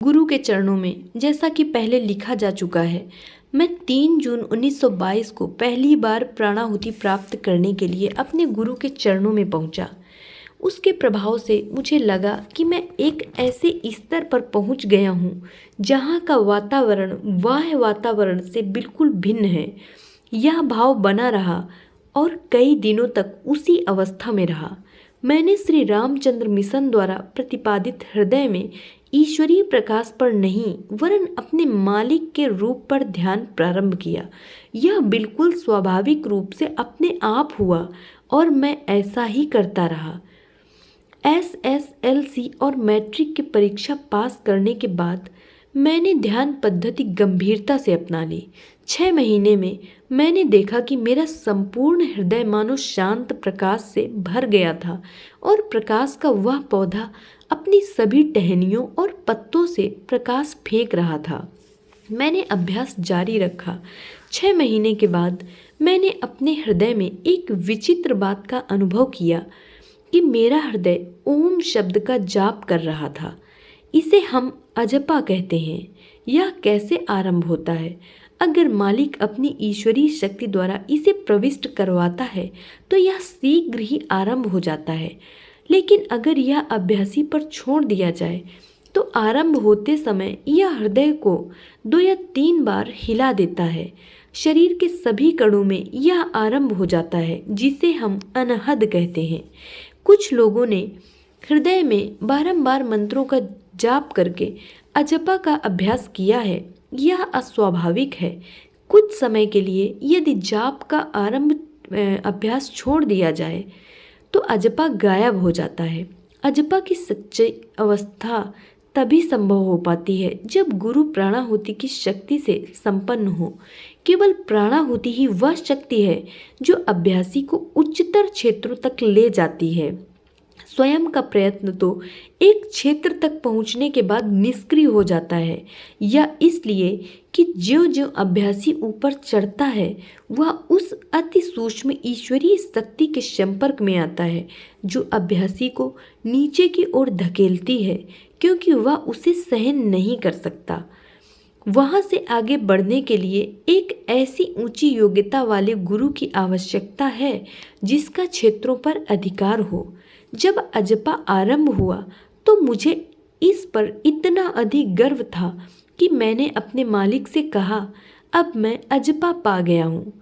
गुरु के चरणों में। जैसा कि पहले लिखा जा चुका है, मैं 3 जून 1922 को पहली बार प्राणाहुति प्राप्त करने के लिए अपने गुरु के चरणों में पहुंचा। उसके प्रभाव से मुझे लगा कि मैं एक ऐसे स्तर पर पहुंच गया हूं जहां का वातावरण बाह्य वातावरण से बिल्कुल भिन्न है। यह भाव बना रहा और कई दिनों तक उसी अवस्था में रहा। मैंने श्री रामचंद्र मिशन द्वारा प्रतिपादित हृदय में ईश्वरीय प्रकाश पर नहीं वरन अपने मालिक के रूप पर ध्यान प्रारंभ किया। यह बिल्कुल स्वाभाविक रूप से अपने आप हुआ और मैं ऐसा ही करता रहा। SSLC और मैट्रिक की परीक्षा पास करने के बाद मैंने ध्यान पद्धति गंभीरता से अपना ली। 6 महीने में मैंने देखा कि मेरा संपूर्ण हृदय मानो शांत प्रकाश से भर गया था और प्रकाश का वह पौधा अपनी सभी टहनियों और पत्तों से प्रकाश फेंक रहा था। मैंने अभ्यास जारी रखा। 6 महीने के बाद मैंने अपने हृदय में एक विचित्र बात का अनुभव किया कि मेरा हृदय ओम शब्द का जाप कर रहा था। इसे हम अजपा कहते हैं। यह कैसे आरंभ होता है? अगर मालिक अपनी ईश्वरीय शक्ति द्वारा इसे प्रविष्ट करवाता है तो यह शीघ्र ही आरंभ हो जाता है, लेकिन अगर यह अभ्यासी पर छोड़ दिया जाए तो आरंभ होते समय यह हृदय को 2 या 3 बार हिला देता है। शरीर के सभी कणों में यह आरंभ हो जाता है, जिसे हम अनहद कहते हैं। कुछ लोगों ने हृदय में बारंबार मंत्रों का जाप करके अजपा का अभ्यास किया है। यह अस्वाभाविक है। कुछ समय के लिए यदि जाप का अभ्यास छोड़ दिया जाए तो अजपा गायब हो जाता है। अजपा की सच्ची अवस्था तभी संभव हो पाती है जब गुरु प्राणाहुति की शक्ति से संपन्न हो। केवल प्राणाहुति ही वह शक्ति है जो अभ्यासी को उच्चतर क्षेत्रों तक ले जाती है। स्वयं का प्रयत्न तो एक क्षेत्र तक पहुंचने के बाद निष्क्रिय हो जाता है। यह इसलिए कि ज्यों ज्यों अभ्यासी ऊपर चढ़ता है वह उस अति सूक्ष्म ईश्वरीय शक्ति के संपर्क में आता है जो अभ्यासी को नीचे की ओर धकेलती है, क्योंकि वह उसे सहन नहीं कर सकता। वहां से आगे बढ़ने के लिए एक ऐसी ऊंची योग्यता वाले गुरु की आवश्यकता है जिसका क्षेत्रों पर अधिकार हो। जब अजपा आरंभ हुआ तो मुझे इस पर इतना अधिक गर्व था कि मैंने अपने मालिक से कहा, अब मैं अजपा पा गया हूँ।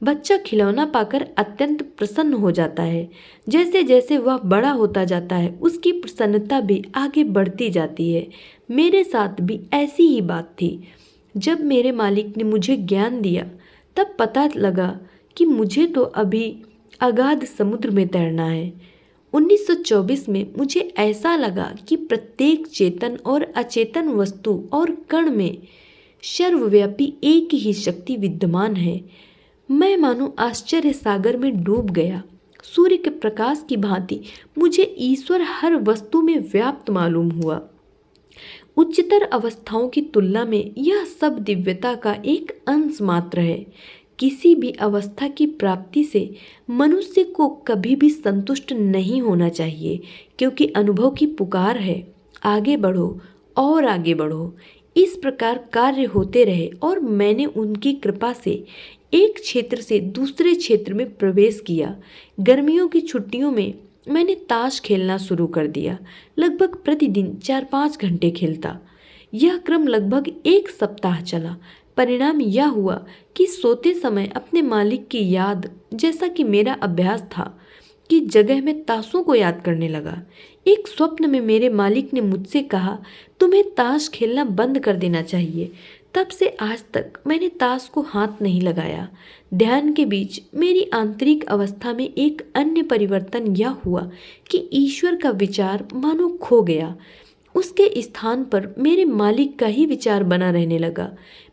बच्चा खिलौना पाकर अत्यंत प्रसन्न हो जाता है। जैसे जैसे वह बड़ा होता जाता है उसकी प्रसन्नता भी आगे बढ़ती जाती है। मेरे साथ भी ऐसी ही बात थी। जब मेरे मालिक ने मुझे ज्ञान दिया तब पता लगा कि मुझे तो अभी अगाध समुद्र में तैरना है। 1924 में मुझे ऐसा लगा कि प्रत्येक चेतन और अचेतन वस्तु और कण में सर्वव्यापी एक ही शक्ति विद्यमान है। मैं मानो आश्चर्य सागर में डूब गया। सूर्य के प्रकाश की भांति मुझे ईश्वर हर वस्तु में व्याप्त मालूम हुआ। उच्चतर अवस्थाओं की तुलना में यह सब दिव्यता का एक अंश मात्र है। किसी भी अवस्था की प्राप्ति से मनुष्य को कभी भी संतुष्ट नहीं होना चाहिए, क्योंकि अनुभव की पुकार है, आगे बढ़ो और आगे बढ़ो। इस प्रकार कार्य होते रहे और मैंने उनकी कृपा से एक क्षेत्र से दूसरे क्षेत्र में प्रवेश किया। गर्मियों की छुट्टियों में मैंने ताश खेलना शुरू कर दिया। लगभग प्रतिदिन 4-5 घंटे खेलता। यह क्रम लगभग 1 सप्ताह चला। परिणाम यह हुआ कि सोते समय अपने मालिक की याद, जैसा कि मेरा अभ्यास था, की जगह में ताशों को याद करने लगा। एक स्वप्न में मेरे मालिक ने मुझसे कहा, तुम्हें ताश खेलना बंद कर देना चाहिए। तब से आज तक मैंने ताश को हाथ नहीं लगाया। ध्यान के बीच मेरी आंतरिक अवस्था में एक अन्य परिवर्तन यह हुआ कि ईश्वर का विचार मानो खो गया। उसके स्थान पर मेरे मालिक का ही विचार बना रहने लगा।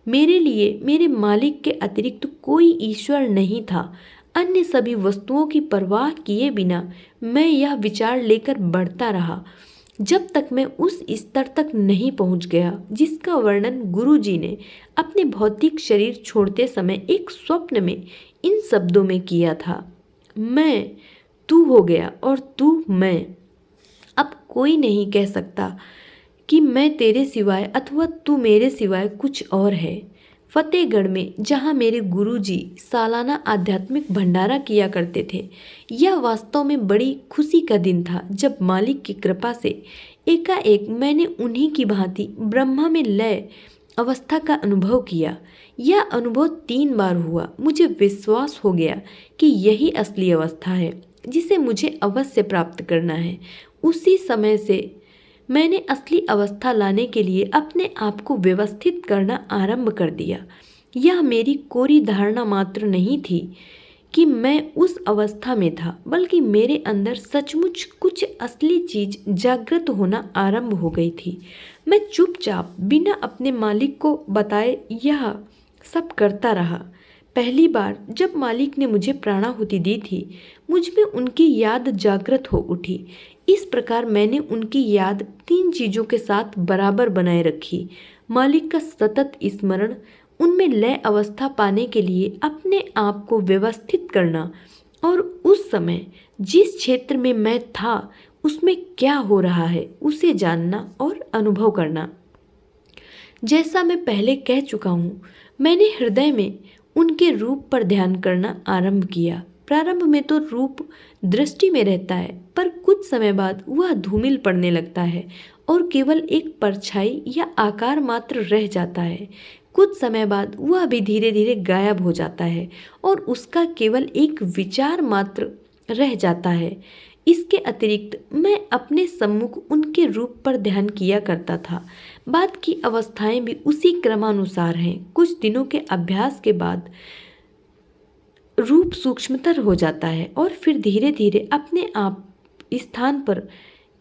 मेरे लिए मेरे मालिक के अतिरिक्त कोई ईश्वर नहीं था। अन्य सभी वस्तुओं की परवाह किए बिना मैं यह विचार लेकर बढ़ता रहा जब तक मैं उस स्तर तक नहीं पहुंच गया जिसका वर्णन गुरुजी ने अपने भौतिक शरीर छोड़ते समय एक स्वप्न में इन शब्दों में किया था, मैं तू हो गया और तू मैं। अब कोई नहीं कह सकता कि मैं तेरे सिवाय अथवा तू मेरे सिवाय कुछ और है। फतेहगढ़ में जहाँ मेरे गुरुजी सालाना आध्यात्मिक भंडारा किया करते थे, यह वास्तव में बड़ी खुशी का दिन था जब मालिक की कृपा से एकाएक मैंने उन्हीं की भांति ब्रह्मा में लय अवस्था का अनुभव किया। यह अनुभव 3 बार हुआ। मुझे विश्वास हो गया कि यही असली अवस्था है जिसे मुझे अवश्य प्राप्त करना है। उसी समय से मैंने असली अवस्था लाने के लिए अपने आप को व्यवस्थित करना आरंभ कर दिया। यह मेरी कोरी धारणा मात्र नहीं थी कि मैं उस अवस्था में था, बल्कि मेरे अंदर सचमुच कुछ असली चीज जागृत होना आरंभ हो गई थी। मैं चुपचाप बिना अपने मालिक को बताए यह सब करता रहा। पहली बार जब मालिक ने मुझे प्राणाहुति दी थी, मुझ में उनकी याद जागृत हो उठी। इस प्रकार मैंने उनकी याद 3 चीज़ों के साथ बराबर बनाए रखी। मालिक का सतत स्मरण, उनमें लय अवस्था पाने के लिए अपने आप को व्यवस्थित करना, और उस समय जिस क्षेत्र में मैं था उसमें क्या हो रहा है उसे जानना और अनुभव करना। जैसा मैं पहले कह चुका हूँ, मैंने हृदय में उनके रूप पर ध्यान करना आरंभ किया। प्रारंभ में तो रूप दृष्टि में रहता है, पर कुछ समय बाद वह धूमिल पड़ने लगता है और केवल एक परछाई या आकार मात्र रह जाता है। कुछ समय बाद वह भी धीरे धीरे गायब हो जाता है और उसका केवल एक विचार मात्र रह जाता है। इसके अतिरिक्त मैं अपने सम्मुख उनके रूप पर ध्यान किया करता था। बाद की अवस्थाएं भी उसी क्रमानुसार हैं। कुछ दिनों के अभ्यास के बाद रूप सूक्ष्मतर हो जाता है और फिर धीरे धीरे अपने आप स्थान पर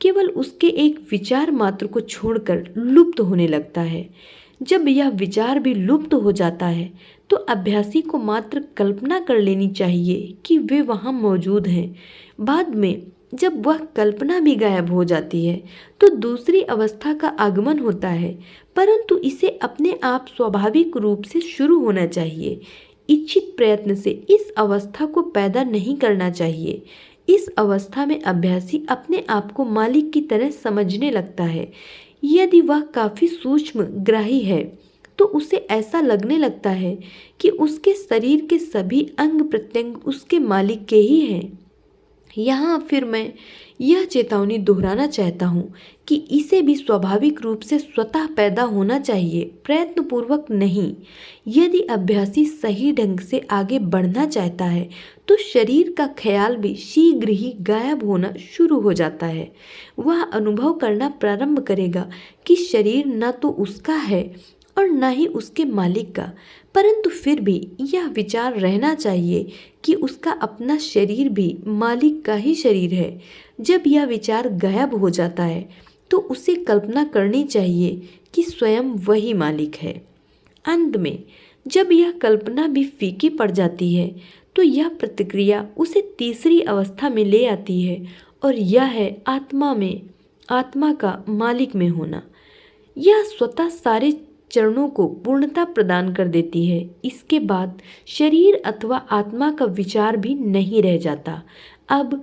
केवल उसके एक विचार मात्र को छोड़कर लुप्त होने लगता है। जब यह विचार भी लुप्त हो जाता है तो अभ्यासी को मात्र कल्पना कर लेनी चाहिए कि वे वहाँ मौजूद हैं। बाद में जब वह कल्पना भी गायब हो जाती है तो दूसरी अवस्था का आगमन होता है, परंतु इसे अपने आप स्वाभाविक रूप से शुरू होना चाहिए। इच्छित प्रयत्न से इस अवस्था को पैदा नहीं करना चाहिए। इस अवस्था में अभ्यासी अपने आप को मालिक की तरह समझने लगता है। यदि वह काफी सूक्ष्म ग्राही है तो उसे ऐसा लगने लगता है कि उसके शरीर के सभी अंग प्रत्यंग उसके मालिक के ही हैं। यहाँ फिर मैं यह चेतावनी दोहराना चाहता हूँ कि इसे भी स्वाभाविक रूप से स्वतः पैदा होना चाहिए, प्रयत्नपूर्वक नहीं। यदि अभ्यासी सही ढंग से आगे बढ़ना चाहता है तो शरीर का ख्याल भी शीघ्र ही गायब होना शुरू हो जाता है। वह अनुभव करना प्रारंभ करेगा कि शरीर न तो उसका है और न ही उसके मालिक का, परंतु फिर भी यह विचार रहना चाहिए कि उसका अपना शरीर भी मालिक का ही शरीर है। जब यह विचार गायब हो जाता है तो उसे कल्पना करनी चाहिए कि स्वयं वही मालिक है। अंत में जब यह कल्पना भी फीकी पड़ जाती है तो यह प्रतिक्रिया उसे तीसरी अवस्था में ले आती है, और यह है आत्मा का मालिक में होना। यह स्वतः सारे चरणों को पूर्णता प्रदान कर देती है। इसके बाद शरीर अथवा आत्मा का विचार भी नहीं रह जाता। अब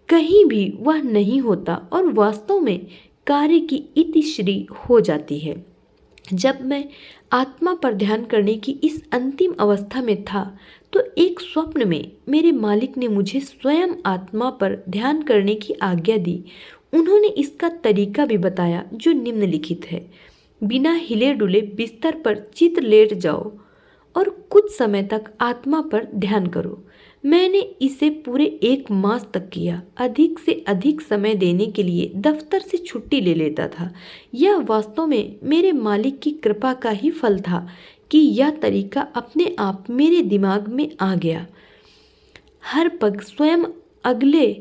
कहीं भी वह नहीं होता और वास्तव में कार्य की इतिश्री हो जाती है। जब मैं आत्मा पर ध्यान करने की इस अंतिम अवस्था में था तो एक स्वप्न में मेरे मालिक ने मुझे स्वयं आत्मा पर ध्यान करने की आज्ञा दी। उन्होंने इसका तरीका भी बताया जो निम्नलिखित है। बिना हिले डुले बिस्तर पर चित लेट जाओ और कुछ समय तक आत्मा पर ध्यान करो। मैंने इसे पूरे 1 मास तक किया। अधिक से अधिक समय देने के लिए दफ्तर से छुट्टी ले लेता था। यह वास्तव में मेरे मालिक की कृपा का ही फल था कि यह तरीका अपने आप मेरे दिमाग में आ गया। हर पग स्वयं अगले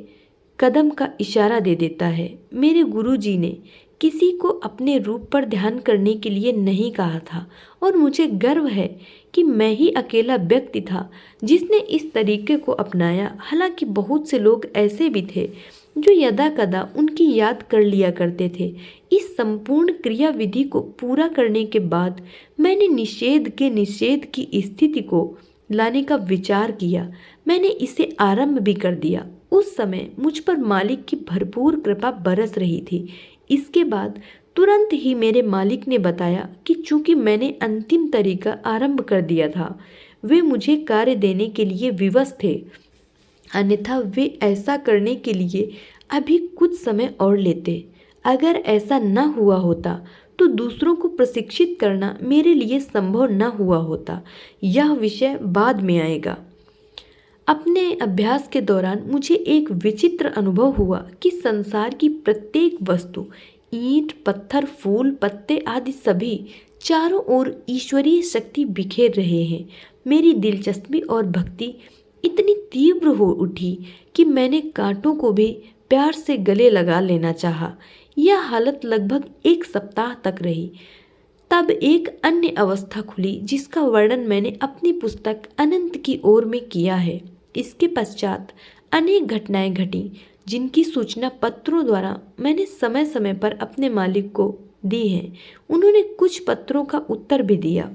कदम का इशारा दे देता है। मेरे गुरुजी ने किसी को अपने रूप पर ध्यान करने के लिए नहीं कहा था, और मुझे गर्व है कि मैं ही अकेला व्यक्ति था जिसने इस तरीके को अपनाया। हालांकि बहुत से लोग ऐसे भी थे जो यदा कदा उनकी याद कर लिया करते थे। इस संपूर्ण क्रिया विधि को पूरा करने के बाद मैंने निषेध की स्थिति को लाने का विचार किया। मैंने इसे आरंभ भी कर दिया। उस समय मुझ पर मालिक की भरपूर कृपा बरस रही थी। इसके बाद तुरंत ही मेरे मालिक ने बताया कि चूंकि मैंने अंतिम तरीका आरंभ कर दिया था, वे मुझे कार्य देने के लिए विवश थे, अन्यथा वे ऐसा करने के लिए अभी कुछ समय और लेते। अगर ऐसा न हुआ होता तो दूसरों को प्रशिक्षित करना मेरे लिए संभव न हुआ होता। यह विषय बाद में आएगा। अपने अभ्यास के दौरान मुझे एक विचित्र अनुभव हुआ कि संसार की प्रत्येक वस्तु, ईंट, पत्थर, फूल, पत्ते आदि सभी चारों ओर ईश्वरीय शक्ति बिखेर रहे हैं। मेरी दिलचस्पी और भक्ति इतनी तीव्र हो उठी कि मैंने कांटों को भी प्यार से गले लगा लेना चाहा। यह हालत लगभग 1 सप्ताह तक रही। तब एक अन्य अवस्था खुली जिसका वर्णन मैंने अपनी पुस्तक अनंत की ओर में किया है। इसके पश्चात अनेक घटनाएं घटी जिनकी सूचना पत्रों द्वारा मैंने समय समय पर अपने मालिक को दी है। उन्होंने कुछ पत्रों का उत्तर भी दिया।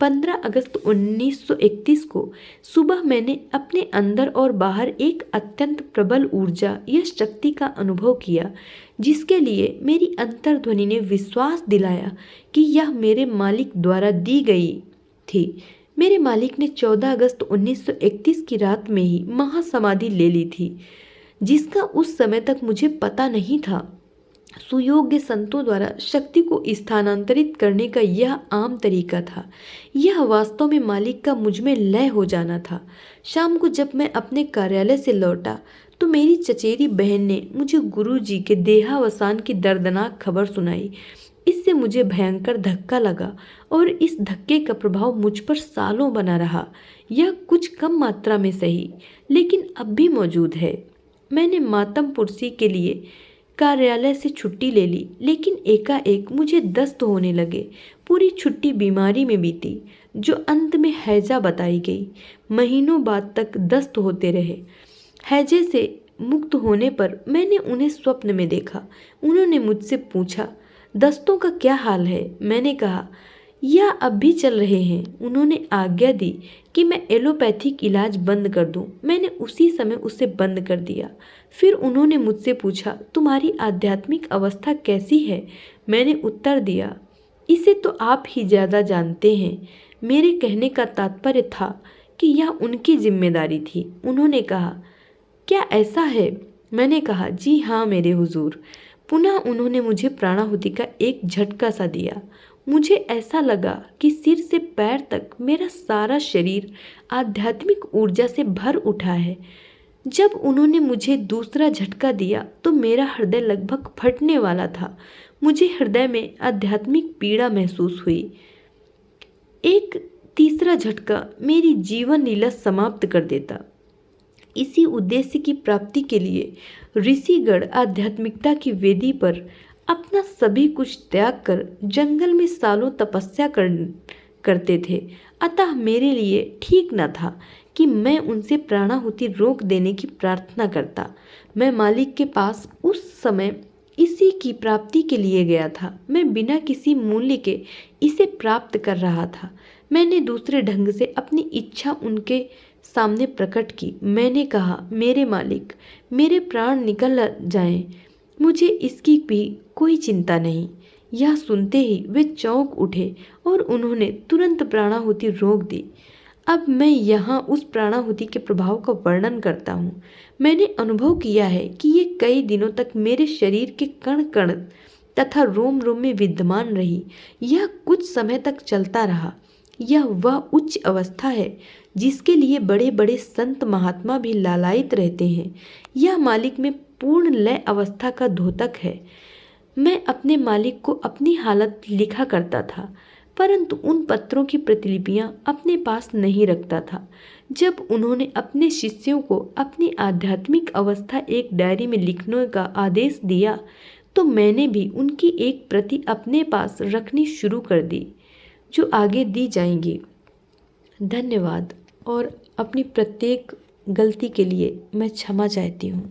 15 अगस्त 1931 को सुबह मैंने अपने अंदर और बाहर एक अत्यंत प्रबल ऊर्जा या शक्ति का अनुभव किया, जिसके लिए मेरी अंतर्ध्वनि ने विश्वास दिलाया कि यह मेरे मालिक द्वारा दी गई थी। मेरे मालिक ने 14 अगस्त 1931 की रात में ही महासमाधि ले ली थी, जिसका उस समय तक मुझे पता नहीं था। सुयोग्य संतों द्वारा शक्ति को स्थानांतरित करने का यह आम तरीका था। यह वास्तव में मालिक का मुझ में लय हो जाना था। शाम को जब मैं अपने कार्यालय से लौटा तो मेरी चचेरी बहन ने मुझे गुरुजी के देहावसान की दर्दनाक खबर सुनाई। इससे मुझे भयंकर धक्का लगा और इस धक्के का प्रभाव मुझ पर सालों बना रहा। यह कुछ कम मात्रा में सही, लेकिन अब भी मौजूद है। मैंने मातम पुरसी के लिए कार्यालय से छुट्टी ले ली, लेकिन एकाएक मुझे दस्त होने लगे। पूरी छुट्टी बीमारी में बीती, जो अंत में हैजा बताई गई। महीनों बाद तक दस्त होते रहे। हैजे से मुक्त होने पर मैंने उन्हें स्वप्न में देखा। उन्होंने मुझसे पूछा, दस्तों का क्या हाल है? मैंने कहा, यह अब भी चल रहे हैं। उन्होंने आज्ञा दी कि मैं एलोपैथिक इलाज बंद कर दूं। मैंने उसी समय उसे बंद कर दिया। फिर उन्होंने मुझसे पूछा, तुम्हारी आध्यात्मिक अवस्था कैसी है? मैंने उत्तर दिया, इसे तो आप ही ज़्यादा जानते हैं। मेरे कहने का तात्पर्य था कि यह उनकी जिम्मेदारी थी। उन्होंने कहा, क्या ऐसा है? मैंने कहा, जी हाँ मेरे हुजूर। पुनः उन्होंने मुझे प्राणाहुति का एक झटका सा दिया। मुझे ऐसा लगा कि सिर से पैर तक मेरा सारा शरीर आध्यात्मिक ऊर्जा से भर उठा है। जब उन्होंने मुझे दूसरा झटका दिया तो मेरा हृदय लगभग फटने वाला था। मुझे हृदय में आध्यात्मिक पीड़ा महसूस हुई। एक तीसरा झटका मेरी जीवन लीला समाप्त कर देता। इसी उद्देश्य की प्राप्ति के लिए ऋषिगण आध्यात्मिकता की वेदी पर अपना सभी कुछ त्याग कर जंगल में सालों तपस्या करते थे। अतः मेरे लिए ठीक न था कि मैं उनसे प्राणाहुति रोक देने की प्रार्थना करता। मैं मालिक के पास उस समय इसी की प्राप्ति के लिए गया था। मैं बिना किसी मूल्य के इसे प्राप्त कर रहा था। मैंने दूसरे ढंग से अपनी इच्छा उनके सामने प्रकट की। मैंने कहा, मेरे मालिक, मेरे प्राण निकल जाएं, मुझे इसकी भी कोई चिंता नहीं। यह सुनते ही वे चौंक उठे और उन्होंने तुरंत प्राणाहुति रोक दी। अब मैं यहाँ उस प्राणाहुति के प्रभाव का वर्णन करता हूँ। मैंने अनुभव किया है कि ये कई दिनों तक मेरे शरीर के कण कण तथा रोम रोम में विद्यमान रही। यह कुछ समय तक चलता रहा। यह वह उच्च अवस्था है जिसके लिए बड़े बड़े संत महात्मा भी लालायित रहते हैं। यह मालिक में पूर्ण लय अवस्था का द्योतक है। मैं अपने मालिक को अपनी हालत लिखा करता था, परंतु उन पत्रों की प्रतिलिपियां अपने पास नहीं रखता था। जब उन्होंने अपने शिष्यों को अपनी आध्यात्मिक अवस्था एक डायरी में लिखने का आदेश दिया तो मैंने भी उनकी एक प्रति अपने पास रखनी शुरू कर दी, जो आगे दी जाएंगी। धन्यवाद। और अपनी प्रत्येक गलती के लिए मैं क्षमा चाहती हूँ।